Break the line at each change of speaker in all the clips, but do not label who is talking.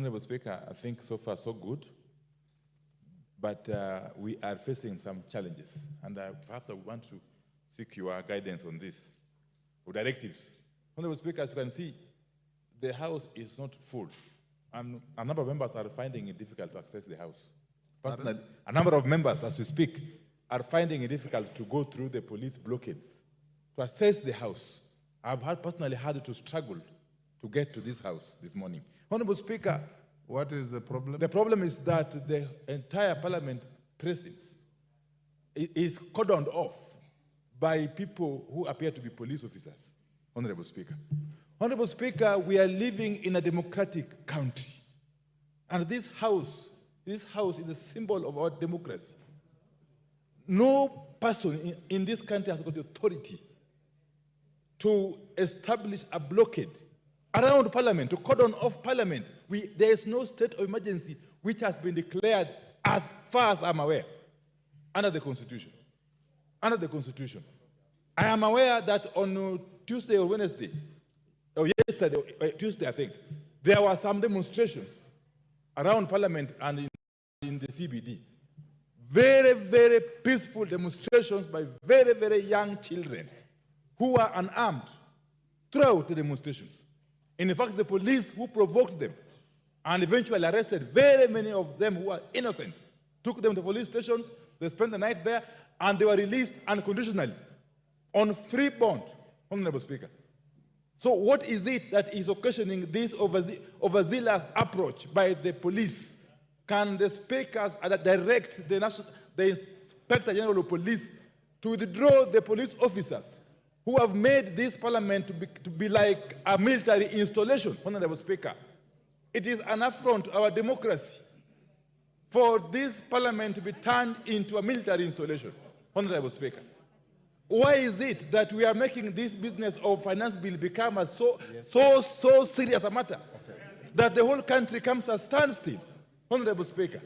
Honorable Speaker, I think so far so good, but we are facing some challenges, and perhaps I want to seek your guidance on this, or directives. Honorable Speaker, as you can see, the House is not full, and a number of members are finding it difficult to access the House. Personally, a number of members, as we speak, are finding it difficult to go through the police blockades to access the House. I've personally had to struggle to get to this House this morning. Honorable Speaker,
what is the problem?
The problem is that the entire Parliament precincts is cordoned off by people who appear to be police officers. Honorable Speaker. Honorable Speaker, we are living in a democratic country. And this House is a symbol of our democracy. No person in this country has got the authority to establish a blockade around Parliament, to cordon off Parliament. There is no state of emergency which has been declared, as far as I'm aware, under the Constitution. Under the Constitution. I am aware that on Tuesday or Wednesday, or yesterday, Tuesday I think, there were some demonstrations around Parliament and in the CBD. Very, very peaceful demonstrations by very, very young children who were unarmed throughout the demonstrations. In fact, the police who provoked them and eventually arrested very many of them who were innocent, took them to police stations, they spent the night there, and they were released unconditionally on free bond, Honorable Speaker. So what is it that is occasioning this overzealous approach by the police? Can the speakers direct the Inspector General of Police to withdraw the police officers who have made this Parliament to be like a military installation, Honorable Speaker? It is an affront to our democracy for this Parliament to be turned into a military installation, Honorable Speaker. Why is it that we are making this business of finance bill become a so serious a matter that the whole country comes to a standstill, Honorable Speaker?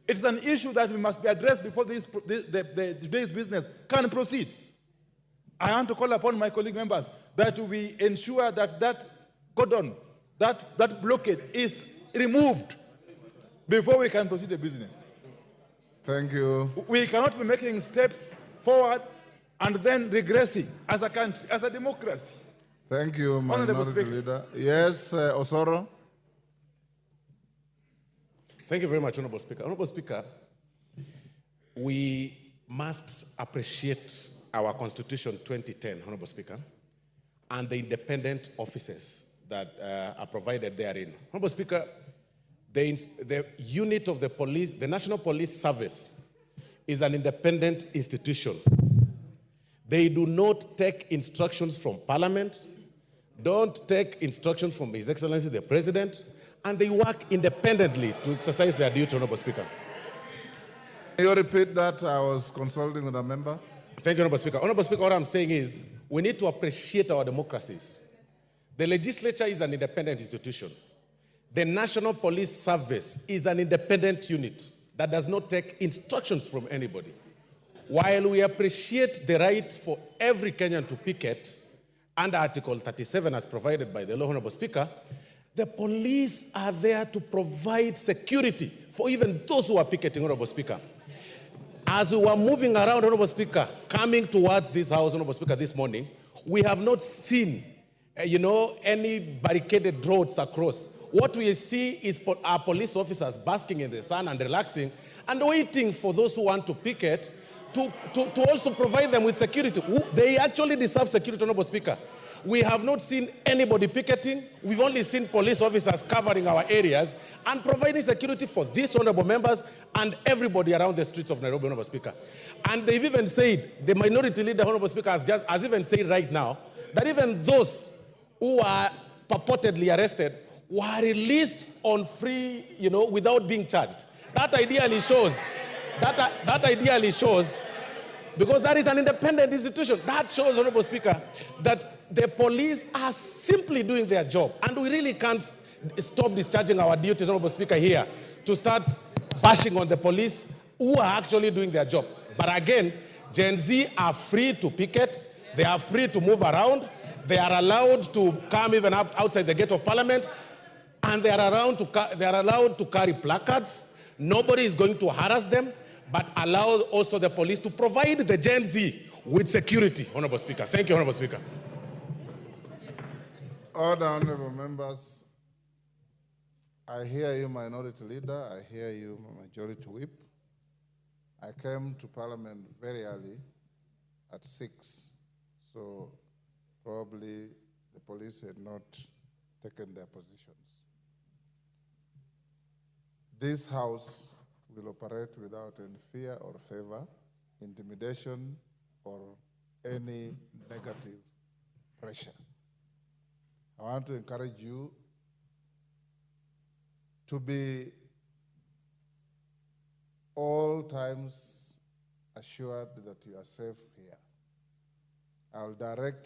It's an issue that we must be addressed before today's business can proceed. I want to call upon my colleague members that we ensure that that cordon, that blockade is removed before we can proceed the business.
Thank you.
We cannot be making steps forward and then regressing as a country, as a democracy.
Thank you, Minority Leader. Yes, Osoro.
Thank you very much, Honorable Speaker. Honorable Speaker, we must appreciate our Constitution 2010, Honorable Speaker, and the independent offices that are provided therein. Honorable Speaker, the unit of the police, the National Police Service, is an independent institution. They do not take instructions from Parliament, don't take instructions from His Excellency the President, and they work independently to exercise their duty, Honorable Speaker.
Can you repeat that? I was consulting with a member.
Thank you, Honorable Speaker. Honorable Speaker, what I'm saying is we need to appreciate our democracies. The legislature is an independent institution. The National Police Service is an independent unit that does not take instructions from anybody. While we appreciate the right for every Kenyan to picket under Article 37 as provided by the law, Honorable Speaker, the police are there to provide security for even those who are picketing, Honorable Speaker. As we were moving around, Honorable Speaker, coming towards this House, Honorable Speaker, this morning, we have not seen, any barricaded roads across. What we see is our police officers basking in the sun and relaxing and waiting for those who want to picket to also provide them with security. They actually deserve security, Honorable Speaker. We have not seen anybody picketing. We've only seen police officers covering our areas and providing security for these honorable members and everybody around the streets of Nairobi, Honorable Speaker. And they've even said, the Minority Leader, Honorable Speaker, has even said right now that even those who are purportedly arrested were released on free, without being charged. That ideally shows, because that is an independent institution, that shows, Honorable Speaker, that the police are simply doing their job. And we really can't stop discharging our duties, Honorable Speaker, here to start bashing on the police who are actually doing their job. But again, Gen Z are free to picket, they are free to move around, they are allowed to come even up outside the gate of Parliament. And they are allowed to carry placards. Nobody is going to harass them, but allow also the police to provide the Gen Z with security, Honorable Speaker. Thank you, Honorable Speaker.
All the honorable members, I hear you, Minority Leader. I hear you, Majority Whip. I came to Parliament very early, at 6, so probably the police had not taken their positions. This House will operate without any fear or favor, intimidation, or any negative pressure. I want to encourage you to be all times assured that you are safe here. I'll direct